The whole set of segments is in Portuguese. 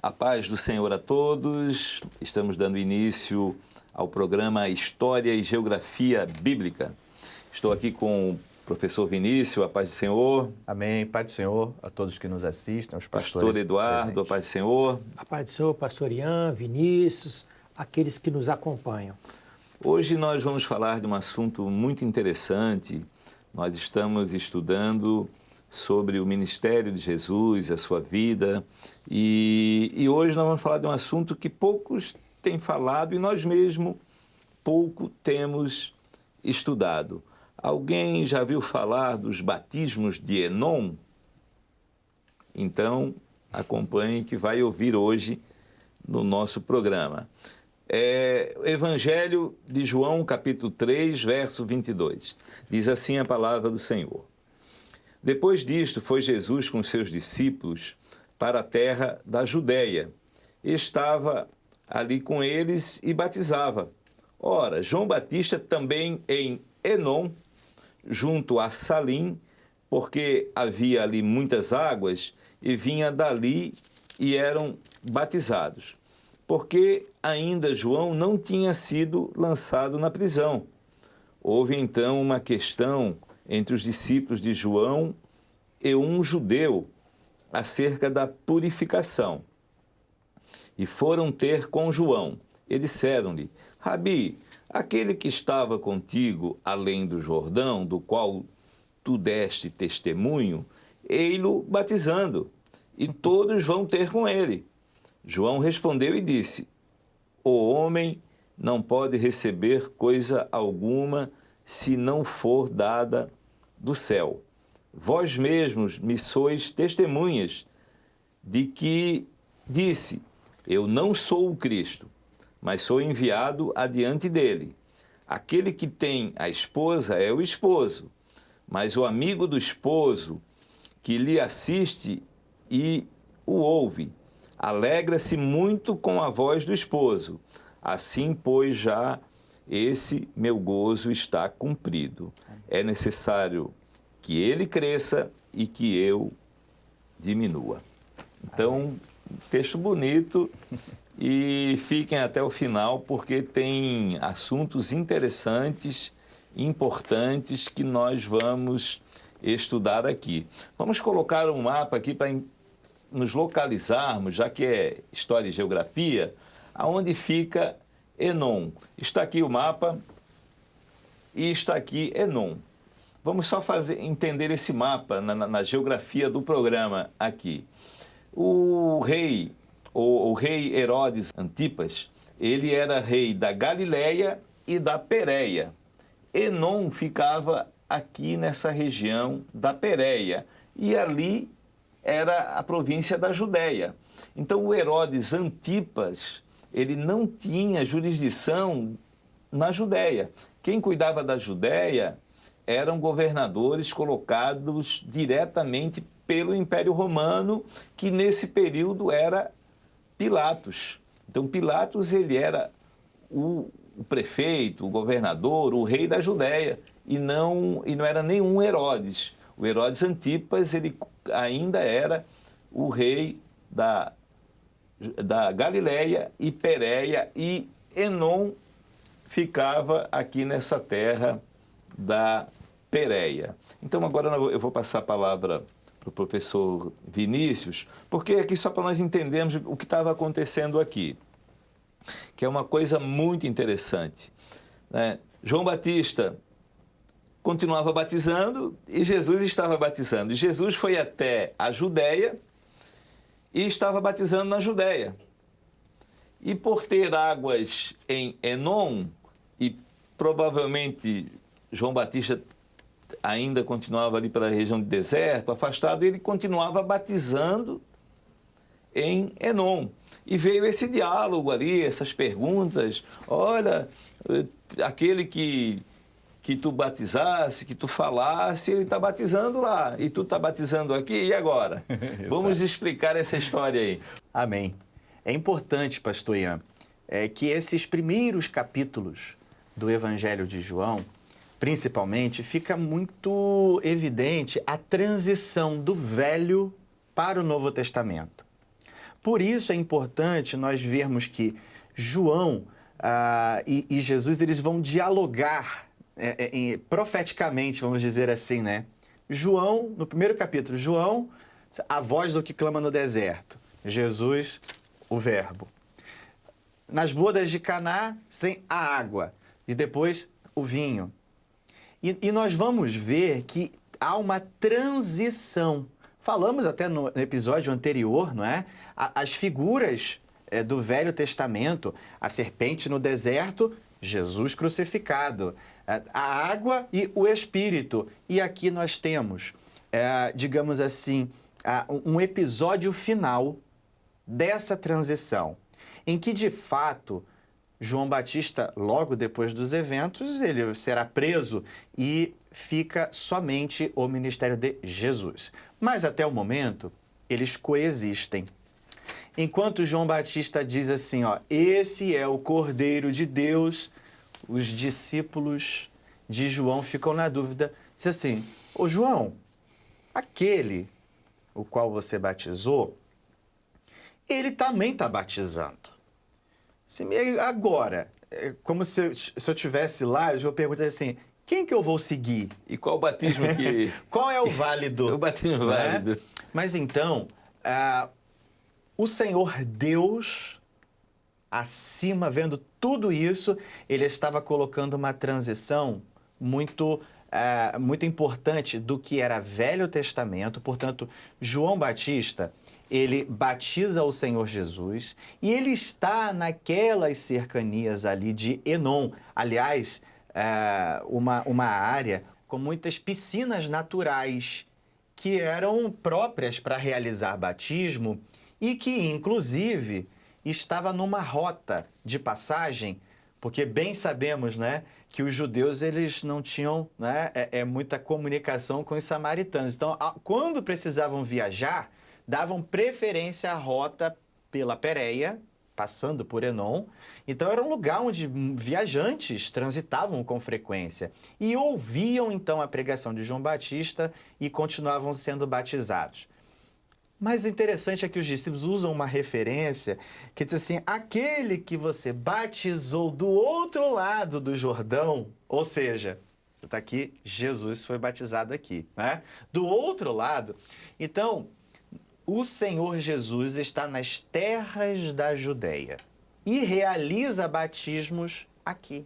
A paz do Senhor a todos. Estamos dando início ao programa História e Geografia Bíblica. Estou aqui com o professor Vinícius, a paz do Senhor. Amém. Paz do Senhor a todos que nos assistem, aos pastores Pastor Eduardo, presentes. a paz do Senhor. A paz do Senhor, pastor Ian, Vinícius, aqueles que nos acompanham. Hoje nós vamos falar de um assunto muito interessante. Nós estamos estudando sobre o ministério de Jesus, a sua vida, e hoje nós vamos falar de um assunto que poucos têm falado e nós mesmos pouco temos estudado. Alguém já viu falar dos batismos de Enom? Então, acompanhe que vai ouvir hoje no nosso programa. O Evangelho de João, capítulo 3, verso 22. Diz assim a palavra do Senhor. Depois disto, foi Jesus com seus discípulos para a terra da Judéia. Estava ali com eles e batizava. Ora, João Batista também em Enom, junto a Salim, porque havia ali muitas águas, e vinha dali e eram batizados. Porque ainda João não tinha sido lançado na prisão. Houve então uma questão entre os discípulos de João e um judeu acerca da purificação. E foram ter com João e disseram-lhe: Rabi, aquele que estava contigo além do Jordão, do qual tu deste testemunho, ei-lo batizando, e todos vão ter com ele. João respondeu e disse: O homem não pode receber coisa alguma se não for dada do céu. Vós mesmos me sois testemunhas de que disse: Eu não sou o Cristo, mas sou enviado adiante dele. Aquele que tem a esposa é o esposo, mas o amigo do esposo que lhe assiste e o ouve, alegra-se muito com a voz do esposo. Assim, pois, já esse meu gozo está cumprido. É necessário que ele cresça e que eu diminua. Então, texto bonito, e fiquem até o final, porque tem assuntos interessantes, importantes, que nós vamos estudar aqui. Vamos colocar um mapa aqui para nos localizarmos, já que é História e Geografia, aonde fica Enom. Está aqui o mapa e está aqui Enom. Vamos só entender esse mapa na geografia do programa aqui. O rei Herodes Antipas, ele era rei da Galileia e da Pérea. Enom ficava aqui nessa região da Pérea e ali era a província da Judéia. Então o Herodes Antipas, ele não tinha jurisdição na Judéia. Quem cuidava da Judéia eram governadores colocados diretamente pelo Império Romano, que nesse período era Pilatos. Então Pilatos, ele era o prefeito, o governador, o rei da Judéia, e não era nenhum Herodes. O Herodes Antipas, ele ainda era o rei da Galileia e Pérea, e Enom ficava aqui nessa terra da Pérea. Então agora eu vou passar a palavra para o professor Vinícius, porque aqui só para nós entendermos o que estava acontecendo aqui, que é uma coisa muito interessante, né? João Batista continuava batizando e Jesus estava batizando. E Jesus foi até a Judéia e estava batizando na Judéia. E por ter águas em Enom, e provavelmente João Batista ainda continuava ali pela região de deserto, afastado, ele continuava batizando em Enom. E veio esse diálogo ali, essas perguntas: olha, aquele que tu batizasse, que tu falasse, ele está batizando lá, e tu está batizando aqui, e agora? Vamos explicar essa história aí. Amém. É importante, pastor Ian, que esses primeiros capítulos do Evangelho de João, principalmente, fica muito evidente a transição do Velho para o Novo Testamento. Por isso é importante nós vermos que João e Jesus, eles vão dialogar profeticamente, vamos dizer assim, né? João, no primeiro capítulo, João, a voz do que clama no deserto. Jesus, o verbo. Nas bodas de Caná, tem a água e depois o vinho. E nós vamos ver que há uma transição. Falamos até no episódio anterior, não é? As figuras do Velho Testamento, a serpente no deserto, Jesus crucificado, a água e o Espírito. E aqui nós temos, digamos assim, um episódio final dessa transição, em que, de fato, João Batista, logo depois dos eventos, ele será preso e fica somente o ministério de Jesus. Mas, até o momento, eles coexistem. Enquanto João Batista diz assim, ó, esse é o Cordeiro de Deus, os discípulos de João ficam na dúvida. Diz assim, ô João, aquele o qual você batizou, ele também está batizando. Agora, como se eu estivesse lá, eu perguntaria assim, quem que eu vou seguir? E qual o batismo que... Qual é o válido? O batismo válido. Mas então, o Senhor Deus, acima, vendo tudo isso, ele estava colocando uma transição muito importante do que era Velho Testamento. Portanto, João Batista, ele batiza o Senhor Jesus e ele está naquelas cercanias ali de Enom. Aliás, uma área com muitas piscinas naturais que eram próprias para realizar batismo e que, inclusive, estava numa rota de passagem, porque bem sabemos, né, que os judeus eles não tinham, né, muita comunicação com os samaritanos. Então, quando precisavam viajar, davam preferência à rota pela Pérea, passando por Enom. Então, era um lugar onde viajantes transitavam com frequência e ouviam, então, a pregação de João Batista e continuavam sendo batizados. Mas o interessante é que os discípulos usam uma referência que diz assim, aquele que você batizou do outro lado do Jordão, ou seja, está aqui, Jesus foi batizado aqui, né? Do outro lado. Então, o Senhor Jesus está nas terras da Judéia e realiza batismos aqui.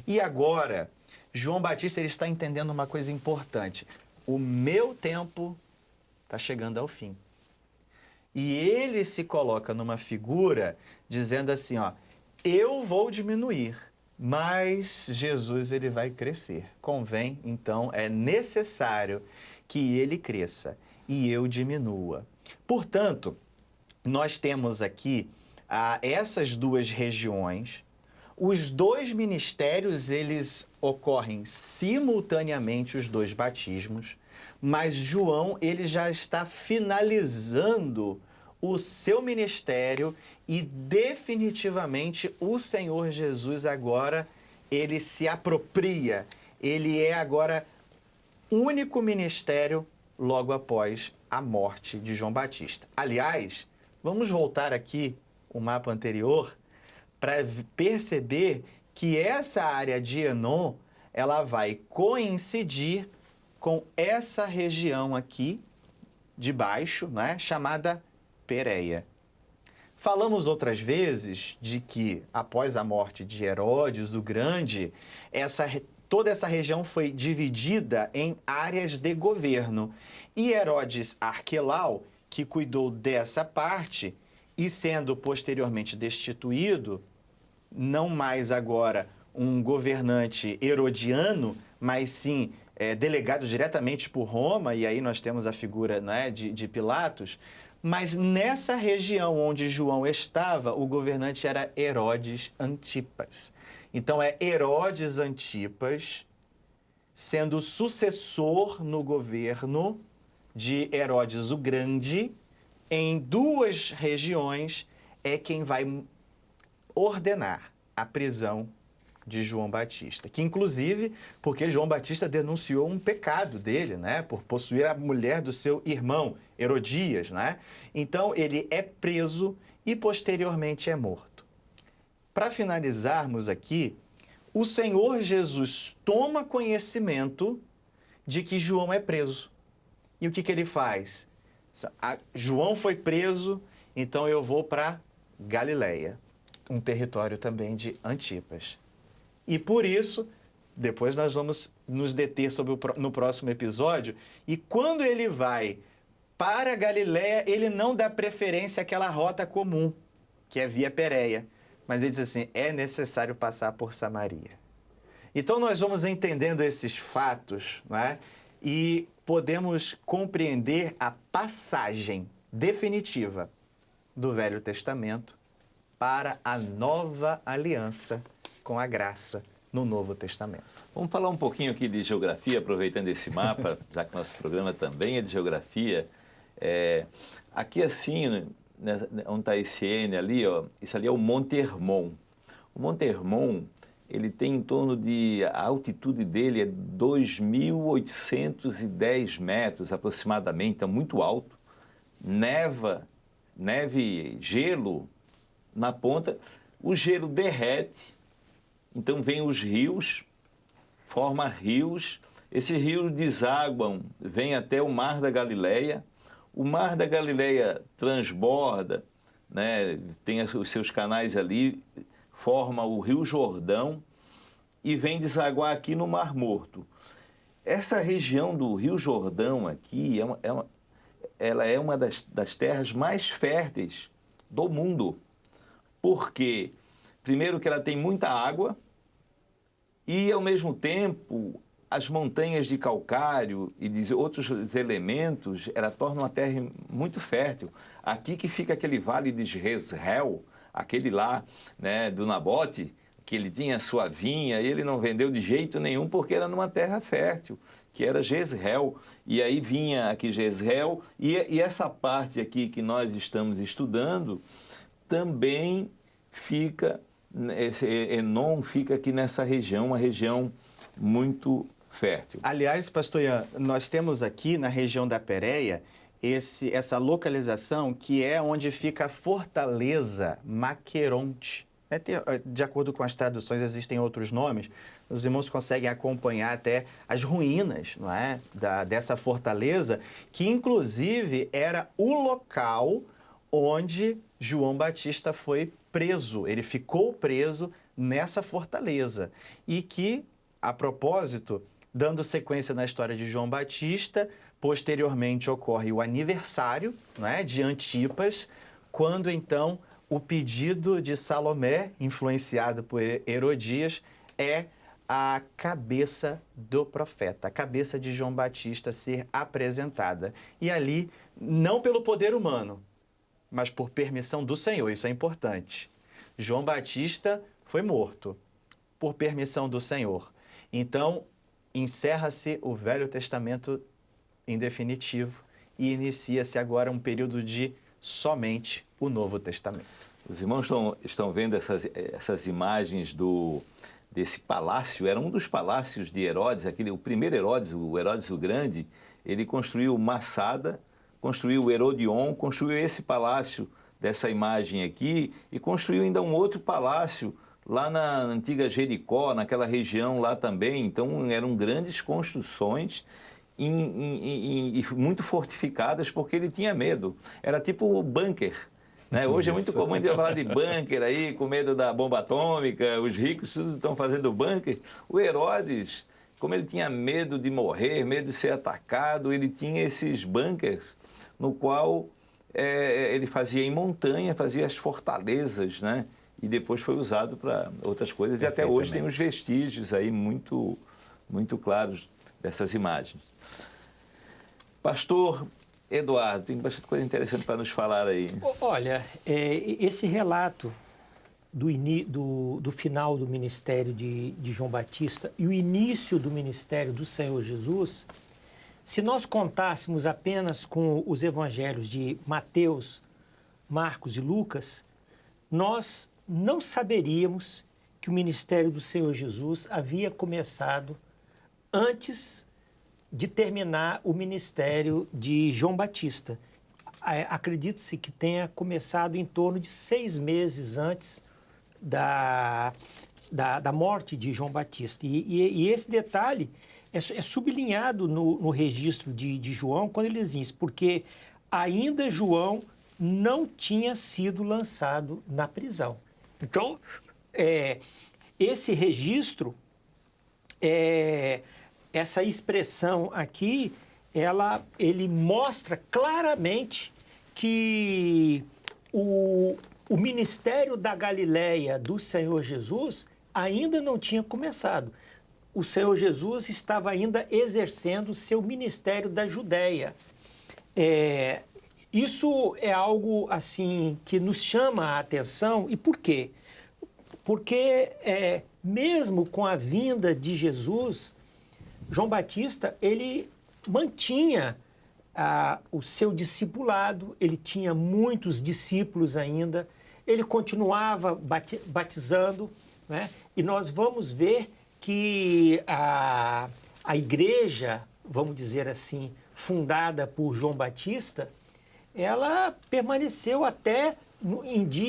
E agora, João Batista ele está entendendo uma coisa importante. O meu tempo está chegando ao fim. E ele se coloca numa figura dizendo assim, ó, eu vou diminuir, mas Jesus ele vai crescer. Convém, então, é necessário que ele cresça e eu diminua. Portanto, nós temos aqui essas duas regiões. Os dois ministérios, eles ocorrem simultaneamente, os dois batismos, mas João, ele já está finalizando o seu ministério e definitivamente o Senhor Jesus agora, ele se apropria, ele é agora único ministério logo após a morte de João Batista. Aliás, vamos voltar aqui o mapa anterior para perceber que essa área de Enom, ela vai coincidir com essa região aqui de baixo, né, chamada Pérea. Falamos outras vezes de que, após a morte de Herodes o Grande, toda essa região foi dividida em áreas de governo. E Herodes Arquelau, que cuidou dessa parte, e sendo posteriormente destituído, não mais agora um governante herodiano, mas sim delegado diretamente por Roma, e aí nós temos a figura, né, de Pilatos, mas nessa região onde João estava, o governante era Herodes Antipas. Então é Herodes Antipas, sendo sucessor no governo de Herodes o Grande, em duas regiões, é quem vai ordenar a prisão, de João Batista, que inclusive, porque João Batista denunciou um pecado dele, né, por possuir a mulher do seu irmão, Herodias, né? Então ele é preso e posteriormente é morto. Para finalizarmos aqui, o Senhor Jesus toma conhecimento de que João é preso. E o que ele faz? João foi preso, então eu vou para Galileia, um território também de Antipas. E por isso, depois nós vamos nos deter no próximo episódio, e quando ele vai para Galileia, ele não dá preferência àquela rota comum, que é via Pérea, mas ele diz assim, é necessário passar por Samaria. Então nós vamos entendendo esses fatos, né? E podemos compreender a passagem definitiva do Velho Testamento para a nova aliança com a graça no Novo Testamento. Vamos falar um pouquinho aqui de geografia, aproveitando esse mapa, já que nosso programa também é de geografia. Aqui assim, né, onde está esse N ali, ó, isso ali é o Monte Hermon. O Monte Hermon, ele tem em torno de, a altitude dele é 2.810 metros aproximadamente, então muito alto. Neve, gelo na ponta, o gelo derrete, então vem os rios, forma rios, esses rios desaguam, vêm até o Mar da Galileia, o Mar da Galileia transborda, né, tem os seus canais ali, forma o Rio Jordão e vem desaguar aqui no Mar Morto. Essa região do Rio Jordão aqui ela é uma das terras mais férteis do mundo. Porque, primeiro, que ela tem muita água e, ao mesmo tempo, as montanhas de calcário e de outros elementos, ela torna uma terra muito fértil. Aqui que fica aquele vale de Jezreel, aquele lá, né, do Nabote, que ele tinha sua vinha e ele não vendeu de jeito nenhum porque era numa terra fértil, que era Jezreel. E aí vinha aqui Jezreel e essa parte aqui que nós estamos estudando também fica, esse Enon fica aqui nessa região, uma região muito fértil. Aliás, pastor Ian, nós temos aqui na região da Pérea essa localização que é onde fica a fortaleza Maqueronte. De acordo com as traduções, existem outros nomes. Os irmãos conseguem acompanhar até as ruínas, não é? Dessa fortaleza, que inclusive era o local onde João Batista foi preso. Ele ficou preso nessa fortaleza. E que, a propósito, dando sequência na história de João Batista, posteriormente ocorre o aniversário, não é, de Antipas, quando então o pedido de Salomé, influenciado por Herodias, é a cabeça do profeta, a cabeça de João Batista ser apresentada. E ali, não pelo poder humano, mas por permissão do Senhor, isso é importante. João Batista foi morto por permissão do Senhor. Então, encerra-se o Velho Testamento em definitivo e inicia-se agora um período de somente o Novo Testamento. Os irmãos estão vendo essas imagens desse palácio. Era um dos palácios de Herodes, o primeiro Herodes, o Herodes o Grande. Ele construiu Massada, construiu o Herodion, construiu esse palácio dessa imagem aqui e construiu ainda um outro palácio lá na antiga Jericó, naquela região lá também. Então eram grandes construções e muito fortificadas porque ele tinha medo. Era tipo o bunker. Né? Hoje é muito comum a gente falar de bunker aí, com medo da bomba atômica, os ricos tudo estão fazendo bunker. O Herodes, como ele tinha medo de morrer, medo de ser atacado, ele tinha esses bunkers no qual ele fazia em montanha, fazia as fortalezas, né? E depois foi usado para outras coisas. E até hoje tem os vestígios aí muito, muito claros dessas imagens. Pastor Eduardo, tem bastante coisa interessante para nos falar aí. Olha, esse relato do final do ministério de João Batista e o início do ministério do Senhor Jesus, se nós contássemos apenas com os evangelhos de Mateus, Marcos e Lucas, nós não saberíamos que o ministério do Senhor Jesus havia começado antes de terminar o ministério de João Batista. Acredite-se que tenha começado em torno de 6 meses antes da morte de João Batista. E esse detalhe é sublinhado no registro de João, quando ele diz isso, porque ainda João não tinha sido lançado na prisão. Então, esse registro, essa expressão aqui, ele mostra claramente que o ministério da Galileia do Senhor Jesus ainda não tinha começado. O Senhor Jesus estava ainda exercendo o seu ministério da Judéia. Isso é algo assim que nos chama a atenção. E por quê? Porque mesmo com a vinda de Jesus, João Batista, ele mantinha o seu discipulado, ele tinha muitos discípulos ainda, ele continuava batizando, né? E nós vamos ver que a igreja, vamos dizer assim, fundada por João Batista, ela permaneceu até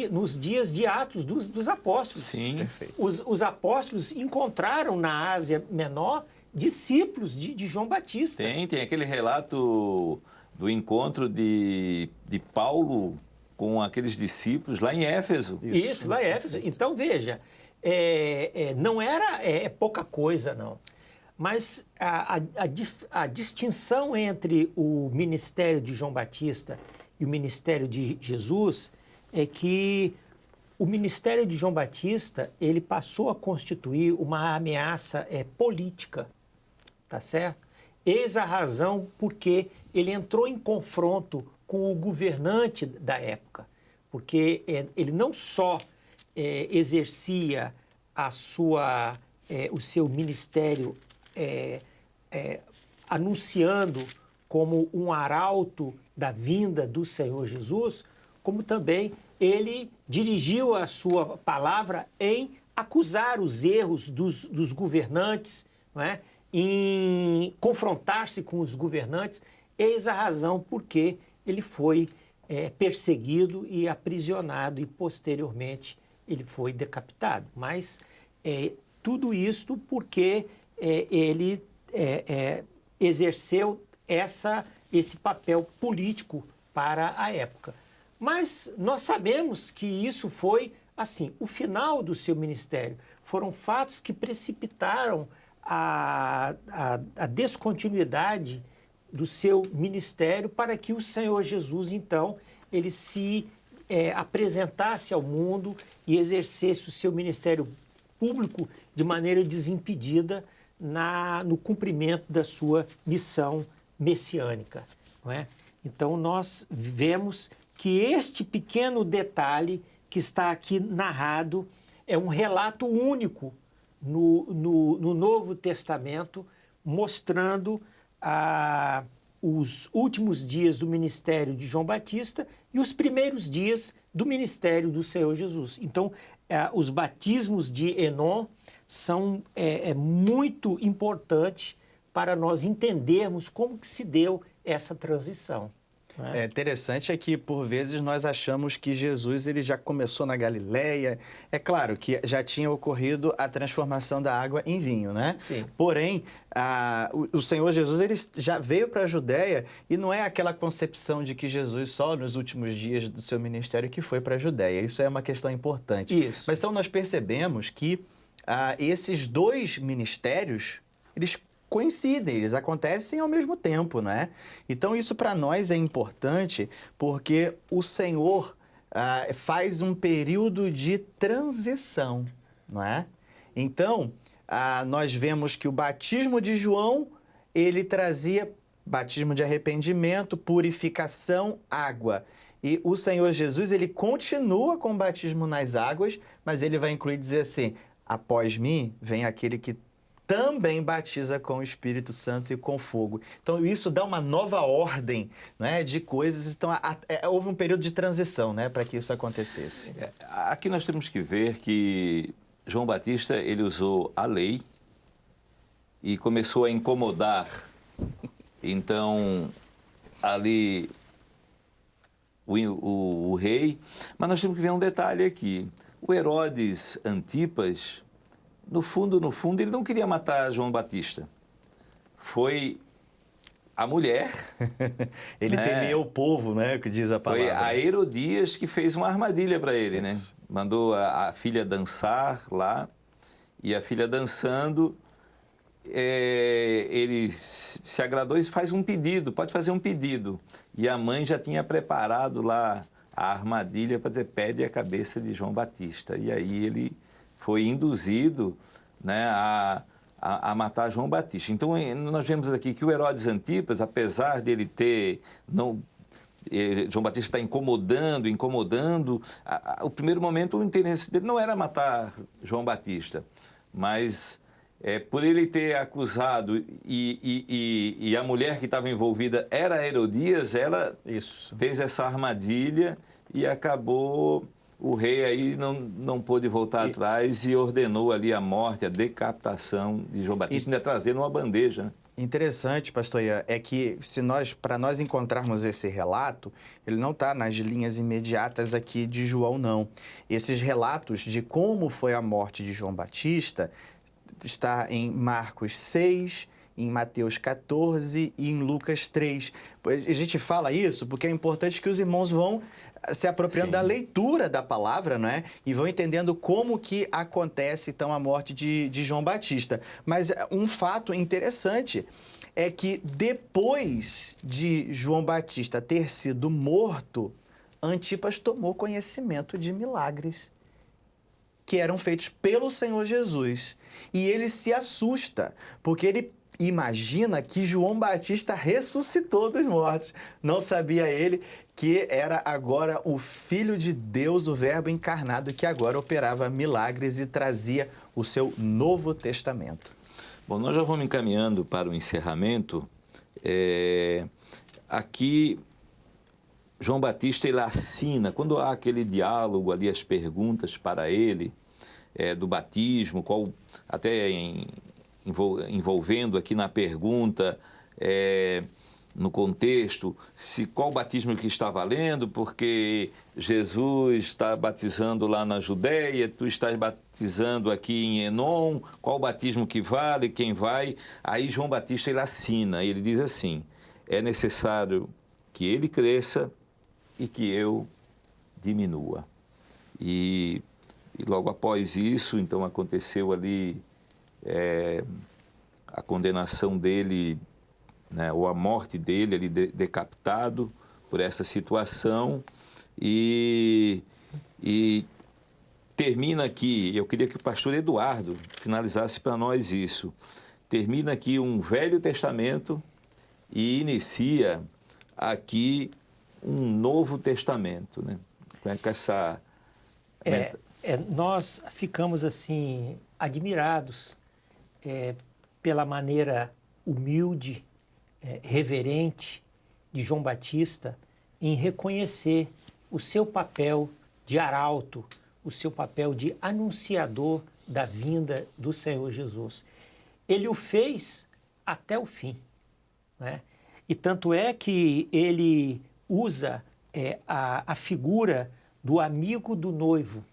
nos dias de Atos dos Apóstolos. Sim, Perfeito. Os apóstolos encontraram na Ásia Menor discípulos de João Batista. Tem aquele relato do encontro de Paulo com aqueles discípulos lá em Éfeso. Isso, lá em Éfeso. Então, veja, não era pouca coisa, não. Mas a distinção entre o ministério de João Batista e o ministério de Jesus é que o ministério de João Batista, ele passou a constituir uma ameaça política, tá certo? Eis a razão porque ele entrou em confronto com o governante da época, porque ele não só exercia o seu ministério anunciando como um arauto da vinda do Senhor Jesus, como também ele dirigiu a sua palavra em acusar os erros dos governantes, não é? Em confrontar-se com os governantes. Eis a razão por que ele foi perseguido e aprisionado e, posteriormente, ele foi decapitado. Mas tudo isto porque ele exerceu esse papel político para a época. Mas nós sabemos que isso foi, assim, o final do seu ministério. Foram fatos que precipitaram a descontinuidade do seu ministério para que o Senhor Jesus, então, ele se apresentasse ao mundo e exercesse o seu ministério público de maneira desimpedida no cumprimento da sua missão messiânica, não é? Então, nós vemos que este pequeno detalhe que está aqui narrado é um relato único no Novo Testamento, mostrando os últimos dias do ministério de João Batista e os primeiros dias do ministério do Senhor Jesus. Então, os batismos de Enom são muito importantes para nós entendermos como que se deu essa transição. É interessante que, por vezes, nós achamos que Jesus ele já começou na Galileia. É claro que já tinha ocorrido a transformação da água em vinho, né? Sim. Porém, o Senhor Jesus ele já veio para a Judéia e não é aquela concepção de que Jesus só nos últimos dias do seu ministério que foi para a Judéia. Isso é uma questão importante. Isso. Mas então nós percebemos que esses dois ministérios, eles coincidem, eles acontecem ao mesmo tempo, não é? Então, isso para nós é importante porque o Senhor faz um período de transição, não é? Então, nós vemos que o batismo de João, ele trazia batismo de arrependimento, purificação, água. E o Senhor Jesus, ele continua com o batismo nas águas, mas ele vai incluir dizer assim, após mim vem aquele que também batiza com o Espírito Santo e com fogo. Então, isso dá uma nova ordem, né, de coisas. Então, houve um período de transição, né, para que isso acontecesse. Aqui nós temos que ver que João Batista, ele usou a lei e começou a incomodar. Então, ali, o rei... Mas nós temos que ver um detalhe aqui. O Herodes Antipas, no fundo, ele não queria matar João Batista. Foi a mulher... Ele temia o povo, né? Que diz a palavra. Foi a Herodias que fez uma armadilha para ele, né? Mandou a filha dançar lá, e a filha dançando, ele se agradou e faz um pedido, pode fazer um pedido. E a mãe já tinha preparado lá a armadilha para dizer, pede a cabeça de João Batista. E aí ele foi induzido, né, a matar João Batista. Então, nós vemos aqui que o Herodes Antipas, apesar dele ter... João Batista está incomodando, o primeiro momento o interesse dele não era matar João Batista, mas por ele ter acusado e a mulher que estava envolvida era Herodias, ela fez essa armadilha e acabou... O rei aí não pôde voltar atrás e ordenou ali a morte, a decapitação de João Batista, ainda trazendo uma bandeja, né? Interessante, pastor Ian, é que para nós encontrarmos esse relato, ele não está nas linhas imediatas aqui de João, não. Esses relatos de como foi a morte de João Batista está em Marcos 6, em Mateus 14 e em Lucas 3. A gente fala isso porque é importante que os irmãos vão se apropriando da leitura da palavra, não é? E vão entendendo como que acontece, então, a morte de João Batista. Mas um fato interessante é que depois de João Batista ter sido morto, Antipas tomou conhecimento de milagres que eram feitos pelo Senhor Jesus. E ele se assusta, porque ele imagina que João Batista ressuscitou dos mortos. Não sabia ele que era agora o Filho de Deus, o Verbo encarnado, que agora operava milagres e trazia o seu Novo Testamento. Bom, nós já vamos encaminhando para o encerramento. Aqui, João Batista, ele assina, quando há aquele diálogo ali, as perguntas para ele, do batismo, até envolvendo aqui na pergunta, no contexto, qual batismo que está valendo, porque Jesus está batizando lá na Judéia, tu estás batizando aqui em Enom, qual batismo que vale, quem vai? Aí João Batista, ele assina, ele diz assim, é necessário que ele cresça e que eu diminua. E logo após isso, então, aconteceu ali a condenação dele, né, ou a morte dele, ele decapitado por essa situação, e termina aqui, eu queria que o pastor Eduardo finalizasse para nós isso, termina aqui um Velho Testamento e inicia aqui um Novo Testamento, né? Com essa... nós ficamos assim admirados pela maneira humilde, reverente de João Batista em reconhecer o seu papel de arauto, o seu papel de anunciador da vinda do Senhor Jesus. Ele o fez até o fim, né? E tanto é que ele usa a figura do amigo do noivo,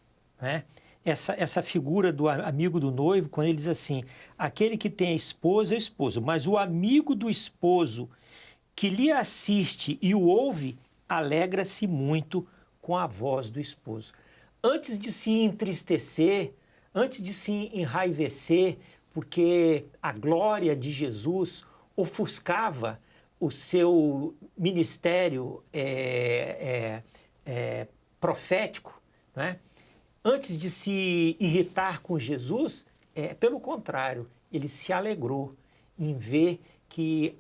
né? Essa figura do amigo do noivo, quando ele diz assim, aquele que tem a esposa é o esposo, mas o amigo do esposo que lhe assiste e o ouve, alegra-se muito com a voz do esposo. Antes de se entristecer, antes de se enraivecer, porque a glória de Jesus ofuscava o seu ministério profético, né? Antes de se irritar com Jesus, pelo contrário, ele se alegrou em ver que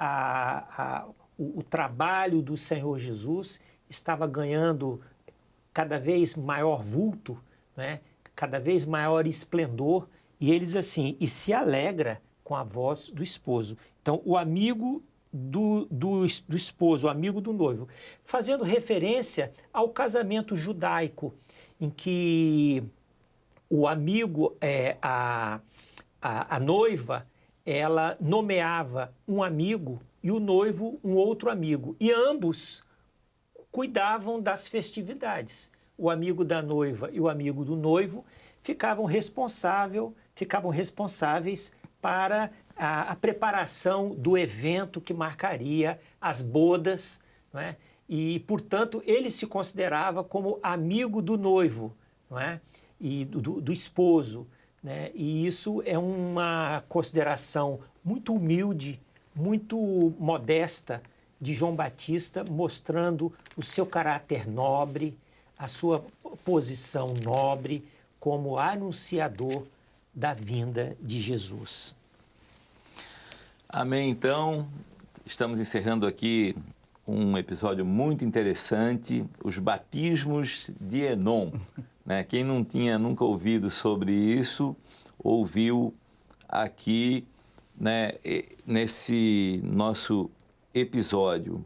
o trabalho do Senhor Jesus estava ganhando cada vez maior vulto, né? Cada vez maior esplendor, e ele diz assim, e se alegra com a voz do esposo. Então, o amigo do esposo, o amigo do noivo, fazendo referência ao casamento judaico, em que o amigo, a noiva, ela nomeava um amigo e o noivo um outro amigo. E ambos cuidavam das festividades. O amigo da noiva e o amigo do noivo ficavam responsáveis para a preparação do evento que marcaria as bodas, não é? E, portanto, ele se considerava como amigo do noivo, não é? E do esposo, né? E isso é uma consideração muito humilde, muito modesta de João Batista, mostrando o seu caráter nobre, a sua posição nobre como anunciador da vinda de Jesus. Amém. Então, estamos encerrando aqui um episódio muito interessante, os batismos de Enom. Né? Quem não tinha nunca ouvido sobre isso, ouviu aqui, né, nesse nosso episódio.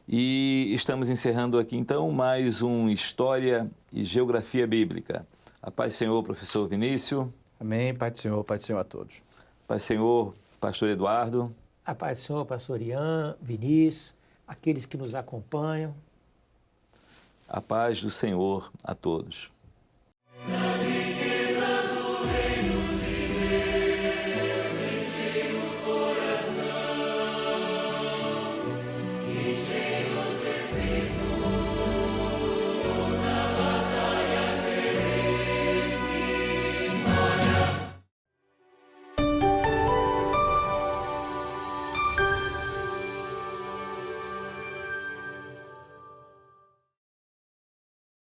E estamos encerrando aqui, então, mais um História e Geografia Bíblica. A paz do Senhor, professor Vinícius. Amém. Paz do Senhor a todos. Paz do Senhor, pastor Eduardo. A paz do Senhor, pastor Ian, Vinícius, aqueles que nos acompanham. A paz do Senhor a todos.